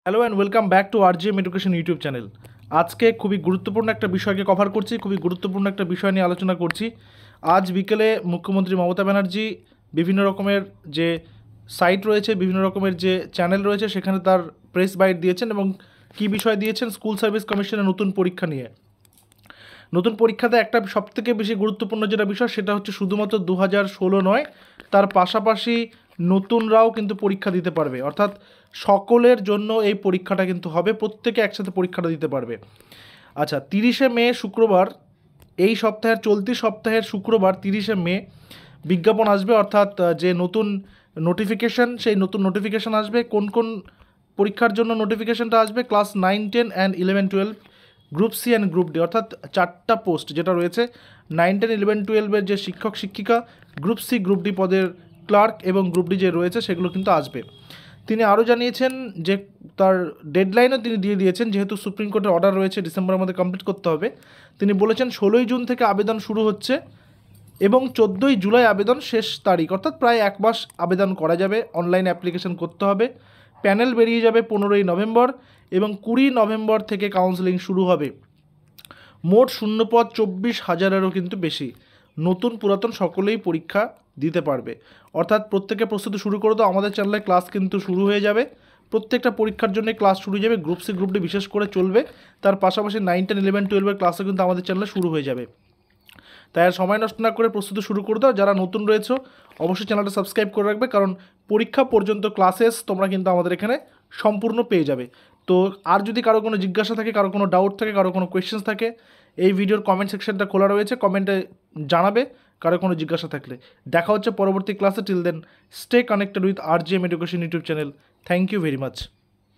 Hello and welcome back to RGM education YouTube channel. আজকে খুবই গুরুত্বপূর্ণ একটা বিষয়কে কভার করছি, খুবই গুরুত্বপূর্ণ একটা বিষয় নিয়ে আলোচনা করছি। আজ বিকেলে মুখ্যমন্ত্রী মমতা ব্যানার্জি বিভিন্ন রকমের যে সাইট রয়েছে, বিভিন্ন রকমের যে চ্যানেল রয়েছে, সেখানে তার প্রেস বাইট দিয়েছেন এবং কী বিষয় দিয়েছেন, স্কুল সার্ভিস কমিশনের নতুন পরীক্ষা নিয়ে। নতুন পরীক্ষাতে একটা সবথেকে বেশি গুরুত্বপূর্ণ যেটা বিষয় সেটা হচ্ছে শুধুমাত্র 2016 নয়, তার পাশাপাশি নতুনরাও কিন্তু পরীক্ষা দিতে পারবে। অর্থাৎ সকলের জন্য এই পরীক্ষাটা কিন্তু হবে, প্রত্যেকে একসাথে পরীক্ষাটা দিতে পারবে। আচ্ছা, 30শে মে শুক্রবার, এই সপ্তাহের চলতি সপ্তাহের শুক্রবার 30শে মে বিজ্ঞাপন আসবে, অর্থাৎ যে নতুন নোটিফিকেশান, সেই নতুন নোটিফিকেশান আসবে। কোন কোন পরীক্ষার জন্য নোটিফিকেশানটা আসবে? Class 9, 10 and 11, 12, group C and group D, অর্থাৎ 4টা পোস্ট যেটা রয়েছে 9, 10, 11, 12-এর যে শিক্ষক শিক্ষিকা, গ্রুপ সি গ্রুপ ডি পদের ক্লার্ক এবং গ্রুপ ডি যে রয়েছে সেগুলো কিন্তু আসবে। তিনি আরও জানিয়েছেন যে তার ডেডলাইনও তিনি দিয়ে দিয়েছেন, যেহেতু সুপ্রিম কোর্টের অর্ডার রয়েছে ডিসেম্বরের মধ্যে কমপ্লিট করতে হবে। তিনি বলেছেন 16ই জুন থেকে আবেদন শুরু হচ্ছে এবং 14ই জুলাই আবেদন শেষ তারিখ, অর্থাৎ প্রায় 1 মাস আবেদন করা যাবে। অনলাইন অ্যাপ্লিকেশন করতে হবে। প্যানেল বেরিয়ে যাবে 15ই নভেম্বর এবং 20 নভেম্বর থেকে কাউন্সেলিং শুরু হবে। মোট শূন্যপদ 24,000-এরও কিন্তু বেশি। নতুন পুরাতন সকলেই পরীক্ষা দিতে পারবে, অর্থাৎ প্রত্যেকে প্রস্তুতি শুরু করে দাও। আমাদের চ্যানেলে ক্লাস কিন্তু শুরু হয়ে যাবে, প্রত্যেকটা পরীক্ষার জন্য ক্লাস শুরু হয়ে যাবে। গ্রুপ সি গ্রুপ ডি বিশেষ করে চলবে, তার পাশাপাশি 9, 10, 11, 12-এর ক্লাসও কিন্তু আমাদের চ্যানেলে শুরু হয়ে যাবে। তাই আর সময় নষ্ট না করে প্রস্তুতি শুরু করে দাও। যারা নতুন রয়েছে অবশ্যই চ্যানেলটা সাবস্ক্রাইব করে রাখবে, কারণ পরীক্ষা পর্যন্ত ক্লাসেস তোমরা কিন্তু আমাদের এখানে সম্পূর্ণ পেয়ে যাবে। তো আর যদি কারো কোনো জিজ্ঞাসা থাকে, কারো কোনো ডাউট থাকে, কারো কোনো কোয়েশ্চেন্স থাকে, এই ভিডিওর কমেন্ট সেকশনটা খোলা রয়েছে, কমেন্টে জানাবে কারো কোনো জিজ্ঞাসা থাকলে। দেখা হচ্ছে পরবর্তী ক্লাসে। Till then stay connected with RGM education YouTube channel. Thank you very much.